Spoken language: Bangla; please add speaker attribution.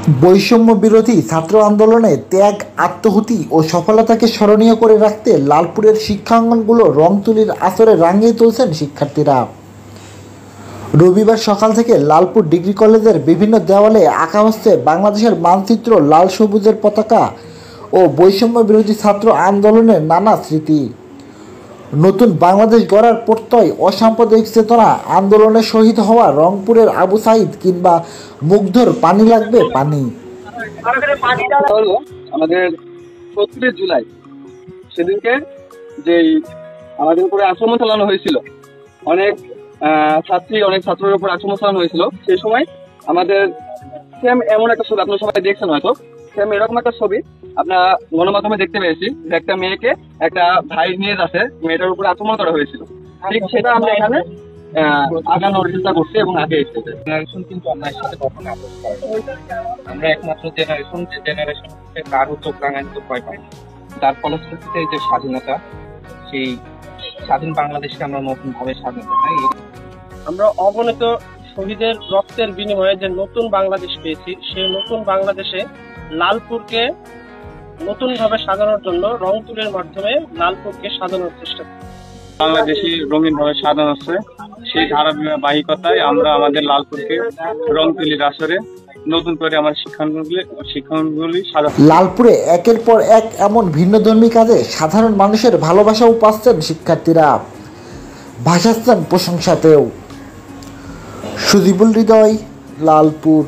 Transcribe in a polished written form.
Speaker 1: বৈষম্য বিরোধী ছাত্র আন্দোলনে ত্যাগ, আত্মহুতি ও সফলতাকে স্মরণীয় করে রাখতে লালপুরের শিক্ষাঙ্গনগুলো রং তুলির আসরে রাঙিয়ে তুলছেন শিক্ষার্থীরা। রবিবার সকাল থেকে লালপুর ডিগ্রি কলেজের বিভিন্ন দেওয়ালে আঁকা হচ্ছে বাংলাদেশের মানচিত্র, লাল সবুজের পতাকা ও বৈষম্য বিরোধী ছাত্র আন্দোলনের নানা স্মৃতি। নতুন বাংলাদেশ গড়ার প্রত্যয়, অসাম্প্রদায়িক চেতনা, আন্দোলনে শহীদ হওয়া রংপুরের আবু সাইদ কিংবা মুগ্ধর পানি লাগবে পানি।
Speaker 2: আমাদের ৭০ জুলাই সেদিনকে যেই আমাদের উপরে আক্রমণ চালানো হয়েছিল, অনেক ছাত্রের উপর আক্রমণ চালানো হয়েছিল, সেই সময় আমাদের সেম এমন একটা ছবি আপনারা সবাই দেখছেন, হয়তো সেম এরকম একটা ছবি আপনারা গণমাধ্যমে দেখতে পেয়েছি যে একটা মেয়েকে একটা ভাই নিয়ে যাচ্ছে, মেয়েটার উপরে আক্রমণ করা হয়েছিল। ঠিক সেটা আমরা এখানে আগানোর চেষ্টা করছি এবং আগে এসেছে।
Speaker 3: জেনারেশন কিন্তু অন্যায়ের সাথে কখনো আপোষ করে না। আমরা একমাত্র জেনারেশন যে জেনারেশনকে কারো চোখ রাঙানিতে ভয় পাই না। তার ফলশ্রুতিতে এই যে স্বাধীনতা, সেই স্বাধীন বাংলাদেশকে আমরা নতুন ভাবে স্বাধীনতা চাই।
Speaker 4: আমরা অগণিত শহীদের রক্তের বিনিময়ে যে নতুন বাংলাদেশ পেয়েছি, সেই নতুন বাংলাদেশে লালপুরকে নতুন ভাবে সাজানোর জন্য রংপুরের মাধ্যমে লালপুরকে সাজানোর চেষ্টা করি।
Speaker 2: বাংলাদেশি রঙিন ভাবে সাজানো হচ্ছে, সেই ধারাবাহিকতায় আমরা আমাদের লালপুরকে রং তুলির আসরে নতুন করে আমার শিক্ষাঙ্গনগুলি সাজা।
Speaker 1: লালপুরে একের পর এক এমন ভিন্নধর্মী কাজে সাধারণ মানুষের ভালোবাসাও পাচ্ছেন শিক্ষার্থীরা, ভাসাচ্ছেন প্রশংসাতেও। সুজিবুল হৃদয়, লালপুর।